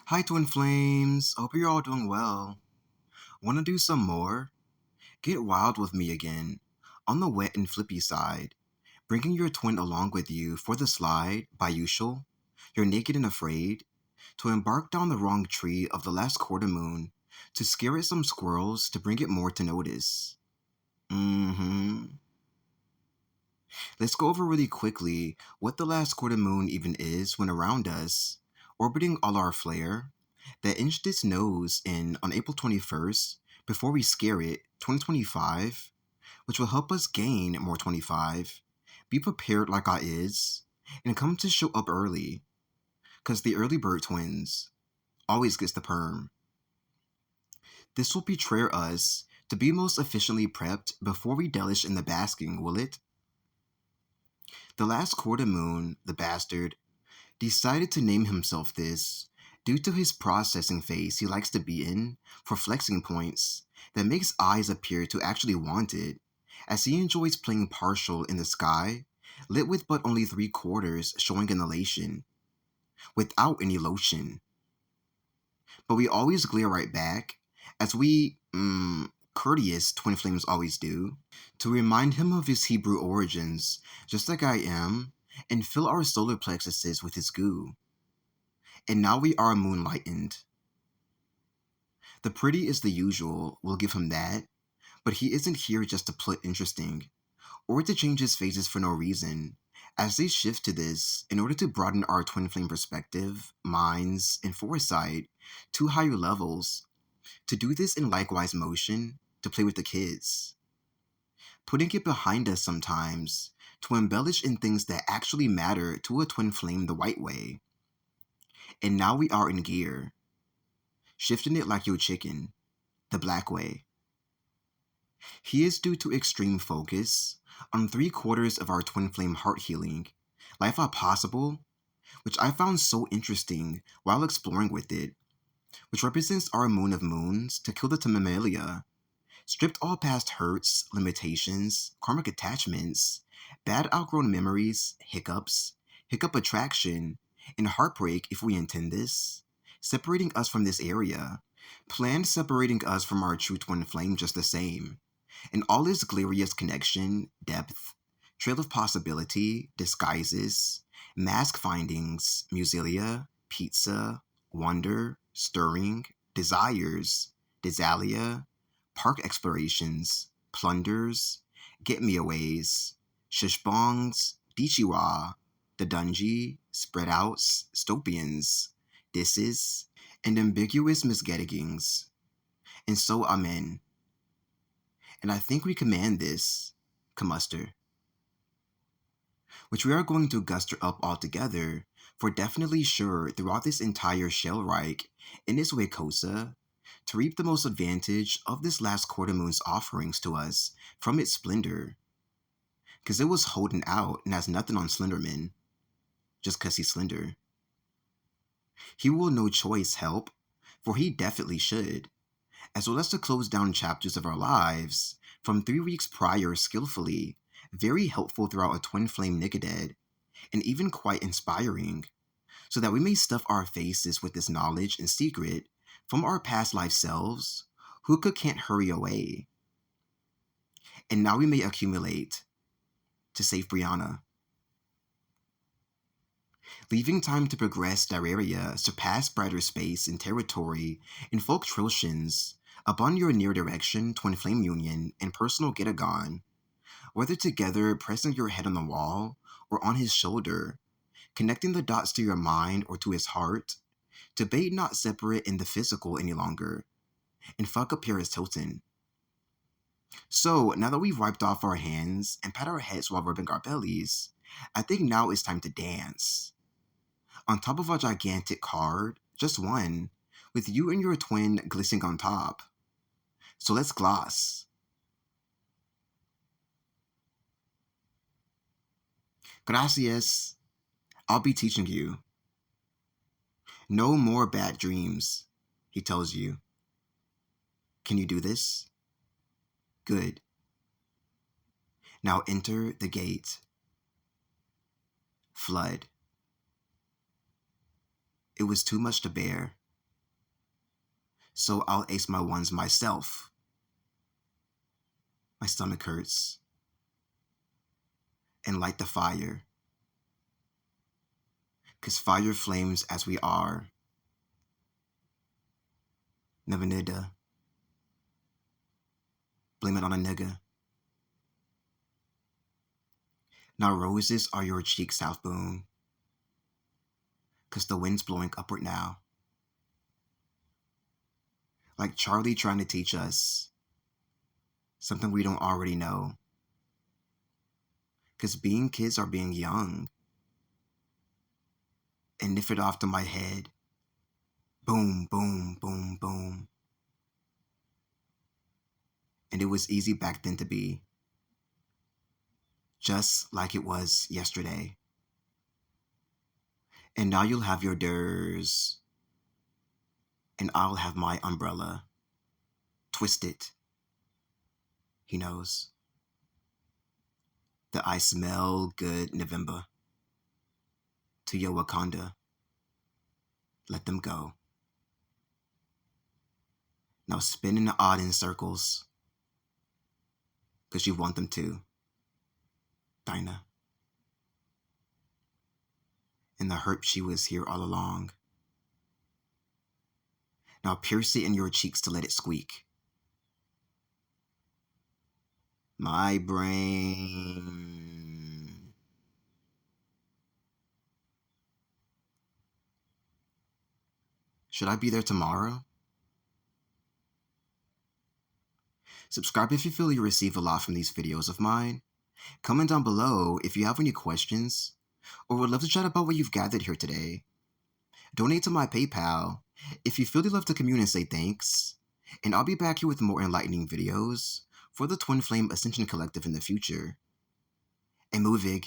Hi, Twin Flames. Hope you're all doing well. Want to do some more? Get wild with me again. On the wet and flippy side, bringing your twin along with you for the slide, by usual, you're naked and afraid, to embark down the wrong tree of the last quarter moon, to scare at some squirrels to bring it more to notice. Let's go over really quickly what the last quarter moon even is when around us, orbiting all our flare, that inched its nose in on April 21st before we scare it 2025, which will help us gain more 25, be prepared like I is, and come to show up early, cause the early bird twins always gets the perm. This will betray us to be most efficiently prepped before we delish in the basking, will it? The last quarter moon, the bastard, decided to name himself this due to his processing phase he likes to be in for flexing points that makes eyes appear to actually want it, as he enjoys playing partial in the sky, lit with but only 3/4 showing an elation, without any lotion. But we always glare right back, as we, courteous twin flames always do, to remind him of his Hebrew origins, just like I am, and fill our solar plexuses with his goo. And now we are moonlightened. The pretty is the usual, we'll give him that, but he isn't here just to put interesting, or to change his phases for no reason, as they shift to this in order to broaden our twin flame perspective, minds, and foresight to higher levels, to do this in likewise motion, to play with the kids. Putting it behind us sometimes, to embellish in things that actually matter to a twin flame the white way. And now we are in gear, shifting it like your chicken, the black way. He is due to extreme focus on 3/4 of our twin flame heart healing, Life Are Possible, which I found so interesting while exploring with it, which represents our moon of moons to kill the mammalia, stripped all past hurts, limitations, karmic attachments, bad outgrown memories, hiccup attraction, and heartbreak if we intend this, separating us from this area, planned separating us from our true twin flame just the same, and all its glorious connection, depth, trail of possibility, disguises, mask findings, muselia, pizza, wonder, stirring, desires, desalia, park explorations, plunders, get-me-aways, shishbongs, dichiwa, the dungy, spread-outs, stopians, disses, and ambiguous misgettings. And so amen. And I think we command this, Kamuster, which we are going to guster up altogether, for definitely sure throughout this entire Shell Reich, in its way Kosa, to reap the most advantage of this last quarter moon's offerings to us from its splendor. Cause it was holding out and has nothing on Slenderman, just cause he's slender. He will no choice help, for he definitely should, as well as to close down chapters of our lives from 3 weeks prior skillfully, very helpful throughout a twin flame Nicoded, and even quite inspiring, so that we may stuff our faces with this knowledge and secret from our past life selves, who can't hurry away. And now we may accumulate to save Brianna. Leaving time to progress Dararia, surpass brighter space and territory in folk Trilshans, upon your near direction, twin flame union, and personal Getagon, whether together pressing your head on the wall or on his shoulder, connecting the dots to your mind or to his heart, debate not separate in the physical any longer, and fuck up Paris Hilton. So, now that we've wiped off our hands and pat our heads while rubbing our bellies, I think now it's time to dance. On top of a gigantic card, just one, with you and your twin glistening on top. So let's gloss. Gracias. I'll be teaching you. No more bad dreams, he tells you. Can you do this? Good. Now enter the gate. Flood. It was too much to bear. so I'll ace my ones myself. My stomach hurts. And light the fire. 'Cause fire flames as we are. Never nigga. Blame it on a nigga. Now roses are your cheeks, South Boone. 'Cause the wind's blowing upward now. Like Charlie trying to teach us something we don't already know. 'Cause being kids are being young. And nip it off to my head. Boom, boom, boom, boom. And it was easy back then to be. Just like it was yesterday. And now you'll have your durs. And I'll have my umbrella. Twist it. He knows. That I smell good November. To your Wakanda. Let them go. Now spin in the odd in circles. 'Cause you want them to. Dinah. And the hurt she was here all along. Now pierce it in your cheeks to let it squeak. My brain. Should I be there tomorrow? Subscribe if you feel you receive a lot from these videos of mine. Comment down below if you have any questions, or would love to chat about what you've gathered here today. Donate to my PayPal if you feel you'd love to commune and say thanks. And I'll be back here with more enlightening videos for the Twin Flame Ascension Collective in the future. And moving.